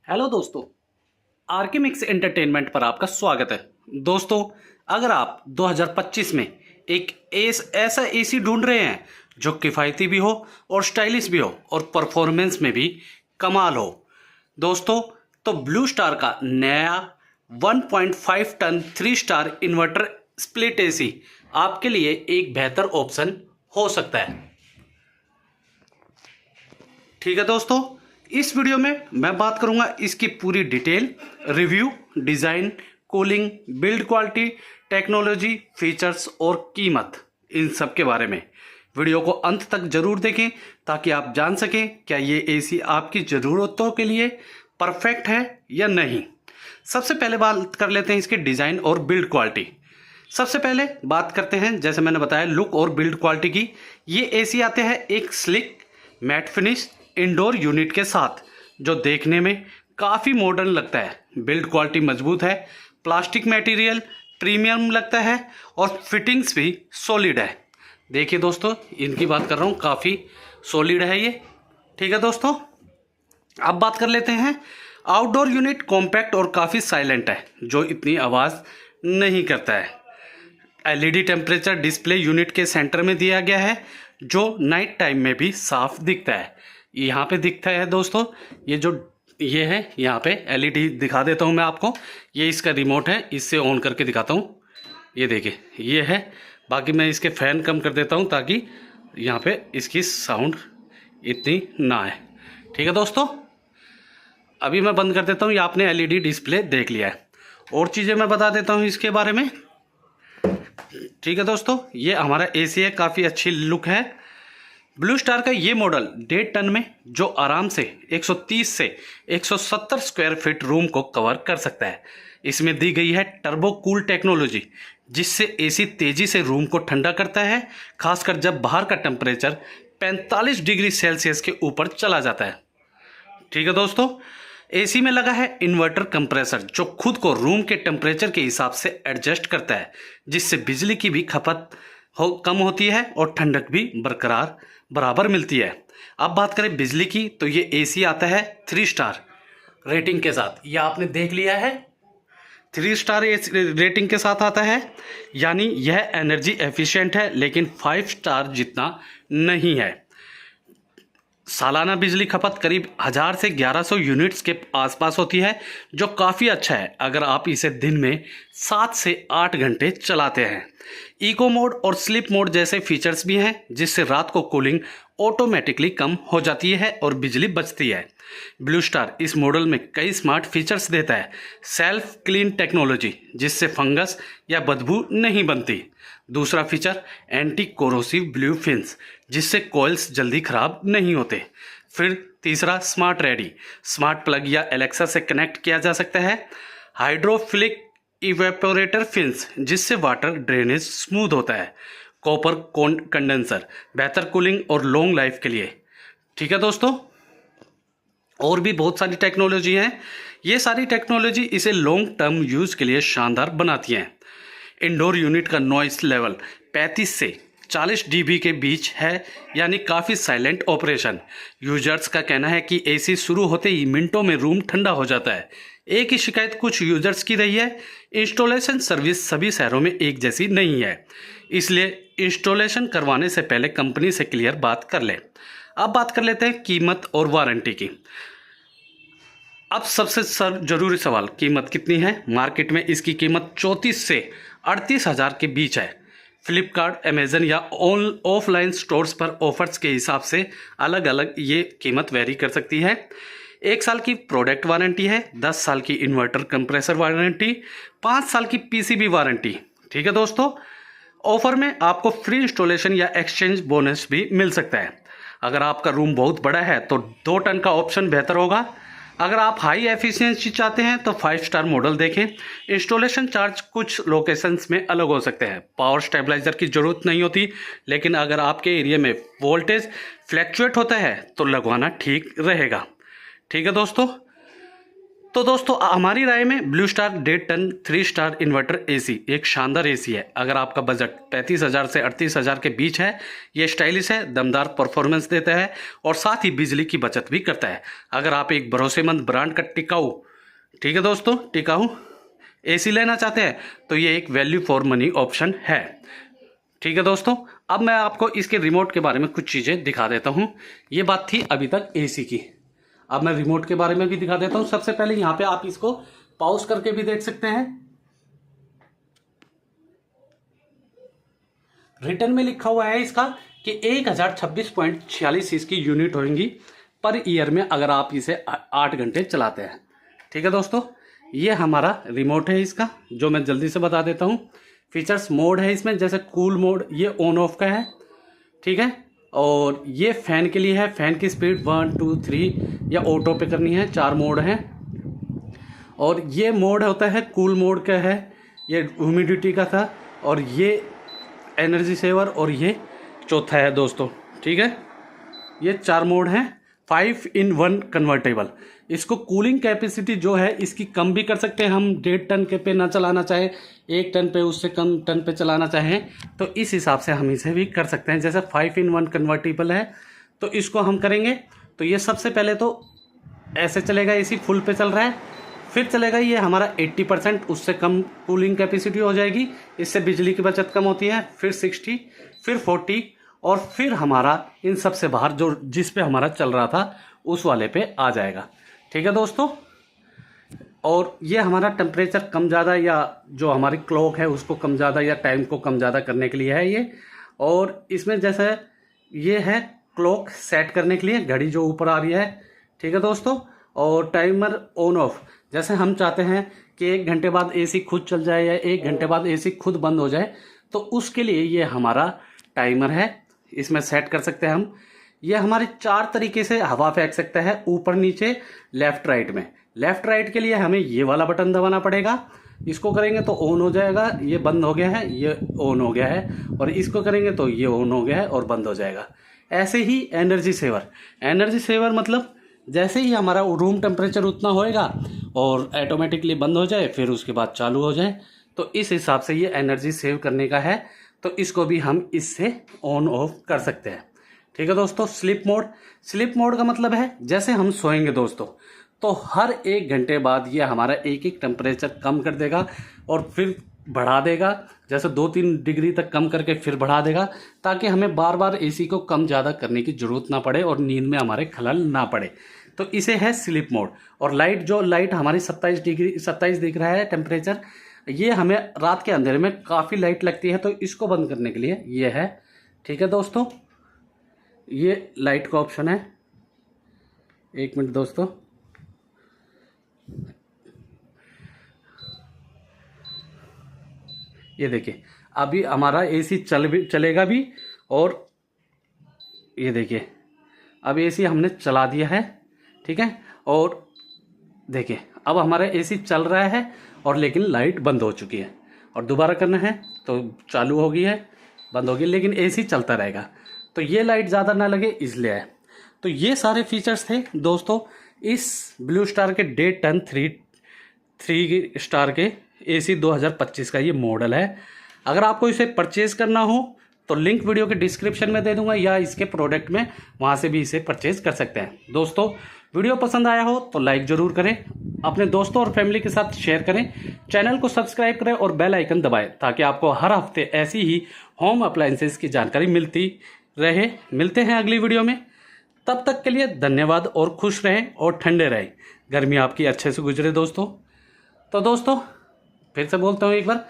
Hello दोस्तों, R K mix entertainment पर आपका स्वागत है। दोस्तों, अगर आप 2025 में एक ऐसा एसी ढूंढ रहे हैं जो किफ़ायती भी हो और स्टाइलिश भी हो और परफॉर्मेंस में भी कमाल हो, दोस्तों तो ब्लू स्टार का नया 1.5 ton 3 star inverter split AC आपके लिए एक बेहतर ऑप्शन हो सकता है। ठीक है दोस्तों, इस वीडियो में मैं बात करूंगा इसकी पूरी detail, review, design, cooling, build quality, technology, features और कीमत, इन सब के बारे में। वीडियो को अंत तक जरूर देखें ताकि आप जान सकें क्या ये एसी आपकी ज़रूरतों के लिए परफेक्ट है या नहीं। सबसे पहले बात कर लेते हैं इसके डिज़ाइन और बिल्ड क्वालिटी। सबसे पहले बात करते हैं, जैसे मैंने बताया, लुक और बिल्ड क्वालिटी की। ये एसी आते हैं एक slick matte finish indoor unit के साथ, जो देखने में काफ़ी मॉडर्न लगता है। बिल्ड क्वालिटी मजबूत है, प्लास्टिक मटेरियल प्रीमियम लगता है और फिटिंग्स भी सॉलिड है। देखिए दोस्तों, इनकी बात कर रहा हूँ, काफ़ी सॉलिड है ये। ठीक है दोस्तों, अब बात कर लेते हैं आउटडोर यूनिट। कॉम्पैक्ट और काफ़ी साइलेंट है, जो इतनी आवाज़ नहीं करता है। एलईडी टेम्परेचर डिस्प्ले यूनिट के सेंटर में दिया गया है, जो नाइट टाइम में भी साफ दिखता है। यहाँ पे दिखता है दोस्तों, ये है, यहाँ पे एलईडी दिखा देता हूँ मैं आपको। ये इसका रिमोट है, इससे ऑन करके दिखाता हूँ। ये देखिए, ये है। बाकी मैं इसके फ़ैन कम कर देता हूँ ताकि यहाँ पे इसकी साउंड इतनी ना आए। ठीक है दोस्तों, अभी मैं बंद कर देता हूँ। ये आपने एलईडी डिस्प्ले देख लिया है। और चीज़ें मैं बता देता हूँ इसके बारे में। ठीक है दोस्तों, ये हमारा एसी है, काफ़ी अच्छी लुक है। ब्लू स्टार का ये मॉडल 1.5 टन में जो आराम से 130 से 170 स्क्वायर फीट रूम को कवर कर सकता है। इसमें दी गई है टर्बो कूल टेक्नोलॉजी, जिससे एसी तेजी से रूम को ठंडा करता है, खासकर जब बाहर का टेम्परेचर 45 डिग्री सेल्सियस के ऊपर चला जाता है। ठीक है दोस्तों, एसी में लगा है इन्वर्टर कंप्रेसर, जो खुद को रूम के टेम्परेचर के हिसाब से एडजस्ट करता है, जिससे बिजली की भी खपत कम होती है और ठंडक भी बराबर मिलती है। अब बात करें बिजली की, तो ये एसी आता है 3 स्टार रेटिंग के साथ। ये आपने देख लिया है, 3 स्टार रेटिंग के साथ आता है, यानी यह एनर्जी एफिशिएंट है, लेकिन 5 स्टार जितना नहीं है। सालाना बिजली खपत करीब 1000 से 1100 यूनिट्स के आसपास होती है, जो काफ़ी अच्छा है अगर आप इसे दिन में 7 से 8 घंटे चलाते हैं। इको मोड और स्लीप मोड जैसे फीचर्स भी हैं, जिससे रात को कूलिंग ऑटोमेटिकली कम हो जाती है और बिजली बचती है। ब्लू स्टार इस मॉडल में कई स्मार्ट फीचर्स देता है। सेल्फ क्लीन टेक्नोलॉजी, जिससे फंगस या बदबू नहीं बनती। दूसरा feature, anti corrosive blue fins, जिससे कॉइल्स जल्दी खराब नहीं होते। फिर तीसरा, स्मार्ट रेडी, स्मार्ट प्लग या एलेक्सा से कनेक्ट किया जा सकता है। हाइड्रोफिलिक इवेपोरेटर फिन्स, जिससे वाटर ड्रेनेज स्मूथ होता है। कॉपर कंडेंसर, बेहतर कूलिंग और लॉन्ग लाइफ के लिए। ठीक है दोस्तों, और भी बहुत सारी टेक्नोलॉजी हैं। ये सारी टेक्नोलॉजी इसे लॉन्ग टर्म यूज़ के लिए शानदार बनाती हैं। इंडोर यूनिट का नॉइस लेवल 35 से 40 dB के बीच है, यानी काफ़ी साइलेंट ऑपरेशन। यूजर्स का कहना है कि एसी शुरू होते ही मिनटों में रूम ठंडा हो जाता है। एक ही शिकायत कुछ यूजर्स की रही है, इंस्टॉलेशन सर्विस सभी शहरों में एक जैसी नहीं है, इसलिए इंस्टॉलेशन करवाने से पहले कंपनी से क्लियर बात कर लें। अब बात कर लेते हैं कीमत और वारंटी की। अब सबसे ज़रूरी सवाल, कीमत कितनी है? मार्केट में इसकी कीमत 34 से 38 हज़ार के बीच है। फ्लिपकार्ट, अमेज़न या ऑफलाइन स्टोर्स पर ऑफर्स के हिसाब से अलग अलग ये कीमत वेरी कर सकती है। 1 साल की प्रोडक्ट वारंटी है, 10 साल की इन्वर्टर कंप्रेसर वारंटी, 5 साल की पीसीबी वारंटी। ठीक है दोस्तों, ऑफर में आपको फ्री इंस्टॉलेशन या एक्सचेंज बोनस भी मिल सकता है। अगर आपका रूम बहुत बड़ा है तो 2 टन का ऑप्शन बेहतर होगा। अगर आप हाई एफिशिएंसी चाहते हैं तो 5 स्टार मॉडल देखें। इंस्टॉलेशन चार्ज कुछ लोकेशंस में अलग हो सकते हैं। पावर स्टेबलाइजर की ज़रूरत नहीं होती, लेकिन अगर आपके एरिया में वोल्टेज फ्लैक्चुएट होता है तो लगवाना ठीक रहेगा। ठीक है दोस्तों, तो दोस्तों हमारी राय में Blue Star 1.5 ton 3 star inverter AC एक शानदार एसी है। अगर आपका बजट 35,000 से 38,000 के बीच है, ये स्टाइलिश है, दमदार परफॉर्मेंस देता है और साथ ही बिजली की बचत भी करता है। अगर आप एक भरोसेमंद ब्रांड का टिकाऊ, ठीक है दोस्तों, टिकाऊ एसी लेना चाहते हैं तो ये एक वैल्यू फॉर मनी ऑप्शन है। ठीक है दोस्तों, अब मैं आपको इसके रिमोट के बारे में कुछ चीज़ें दिखा देता हूँ। ये बात थी अभी तक एसी की। अब मैं रिमोट के बारे में भी दिखा देता हूं। सबसे पहले यहां पे आप इसको पॉज करके भी देख सकते हैं। रिटर्न में लिखा हुआ है इसका कि 1026.46 इसकी यूनिट होंगी पर ईयर में, अगर आप इसे 8 घंटे चलाते हैं। ठीक है दोस्तों, ये हमारा रिमोट है इसका, जो मैं जल्दी से बता देता हूं। फीचर्स मोड है इसमें, जैसे कूल मोड, ये ऑन ऑफ का है। ठीक है, और ये फैन के लिए है। फैन की स्पीड 1 2 3 या ऑटो पे करनी है, 4 मोड हैं। और ये मोड होता है कूल मोड का है, ये ह्यूमिडिटी का था, और ये एनर्जी सेवर, और ये चौथा है दोस्तों। ठीक है, ये 4 मोड हैं। 5-in-1 convertible. इसको कूलिंग कैपेसिटी जो है इसकी कम भी कर सकते हैं हम। 1.5 टन के पे ना चलाना चाहे, 1 टन पे, उससे कम टन पे चलाना चाहें तो इस हिसाब से हम इसे भी कर सकते हैं। जैसे 5-in-1 कन्वर्टेबल है तो इसको हम करेंगे तो ये सबसे पहले तो ऐसे चलेगा, इसी फुल पे चल रहा है। फिर चलेगा ये हमारा 80%, उससे कम कूलिंग कैपेसिटी हो जाएगी, इससे बिजली की बचत कम होती है। फिर 60, फिर 40, और फिर हमारा इन सब से बाहर जो जिस पे हमारा चल रहा था उस वाले पे आ जाएगा। ठीक है दोस्तों, और ये हमारा टेम्परेचर कम ज़्यादा या जो हमारी क्लॉक है उसको कम ज़्यादा या टाइम को कम ज़्यादा करने के लिए है ये। और इसमें जैसे ये है क्लॉक सेट करने के लिए, घड़ी जो ऊपर आ रही है। ठीक है दोस्तों, और टाइमर ऑन ऑफ, जैसे हम चाहते हैं कि 1 घंटे बाद एसी खुद चल जाए या 1 घंटे बाद एसी खुद बंद हो जाए, तो उसके लिए ये हमारा टाइमर है, इसमें सेट कर सकते हैं हम। ये हमारे 4 तरीके से हवा फेंक सकता है, ऊपर नीचे लेफ्ट राइट में। लेफ्ट राइट के लिए हमें ये वाला बटन दबाना पड़ेगा, इसको करेंगे तो ऑन हो जाएगा, ये बंद हो गया है, ये ऑन हो गया है, और इसको करेंगे तो ये ऑन हो गया है और बंद हो जाएगा। ऐसे ही एनर्जी सेवर। एनर्जी सेवर मतलब जैसे ही हमारा रूम टेम्परेचर उतना होएगा और ऑटोमेटिकली बंद हो जाए, फिर उसके बाद चालू हो जाए, तो इस हिसाब से ये एनर्जी सेव करने का है। तो इसको भी हम इससे ऑन ऑफ कर सकते हैं। ठीक है दोस्तों, स्लीप मोड। स्लीप मोड का मतलब है जैसे हम सोएंगे दोस्तों, तो हर 1 घंटे बाद ये हमारा एक टेम्परेचर कम कर देगा और फिर बढ़ा देगा, जैसे 2-3 डिग्री तक कम करके फिर बढ़ा देगा, ताकि हमें बार बार एसी को कम ज़्यादा करने की ज़रूरत ना पड़े और नींद में हमारे खलल ना पड़े। तो इसे है स्लीप मोड। और लाइट, जो लाइट हमारी 27 दिख रहा है टेम्परेचर, ये हमें रात के अंधेरे में काफ़ी लाइट लगती है, तो इसको बंद करने के लिए ये है। ठीक है दोस्तों, ये लाइट का ऑप्शन है। 1 मिनट दोस्तों, ये देखिए अभी हमारा एसी चलेगा भी, और ये देखिए अब एसी हमने चला दिया है। ठीक है, और देखिए अब हमारा एसी चल रहा है और लेकिन लाइट बंद हो चुकी है, और दोबारा करना है तो चालू हो गई है, बंद होगी, लेकिन एसी चलता रहेगा। तो ये लाइट ज़्यादा ना लगे इसलिए है। तो ये सारे फीचर्स थे दोस्तों इस ब्लू स्टार के 1.5 टन 3 स्टार के एसी 2025 का ये मॉडल है। अगर आपको इसे परचेज़ करना हो तो लिंक वीडियो के डिस्क्रिप्शन में दे दूंगा, या इसके प्रोडक्ट में, वहाँ से भी इसे परचेज कर सकते हैं। दोस्तों वीडियो पसंद आया हो तो लाइक ज़रूर करें, अपने दोस्तों और फैमिली के साथ शेयर करें, चैनल को सब्सक्राइब करें और बेल आइकन दबाएं, ताकि आपको हर हफ्ते ऐसी ही होम अप्लायंसेस की जानकारी मिलती रहे। मिलते हैं अगली वीडियो में, तब तक के लिए धन्यवाद और खुश रहें और ठंडे रहें। गर्मी आपकी अच्छे से गुजरे दोस्तों। तो दोस्तों फिर से बोलता हूँ एक बार,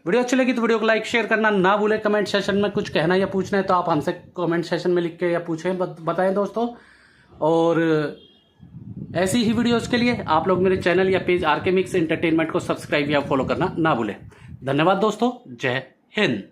वीडियो अच्छी लगी तो वीडियो को लाइक शेयर करना ना भूलें। कमेंट सेशन में कुछ कहना या पूछना है तो आप हमसे कमेंट सेशन में लिख के या पूछें, बताएं दोस्तों। और ऐसी ही वीडियोस के लिए आप लोग मेरे चैनल या पेज आरके मिक्स एंटरटेनमेंट को सब्सक्राइब या फॉलो करना ना भूलें। धन्यवाद दोस्तों, जय हिंद।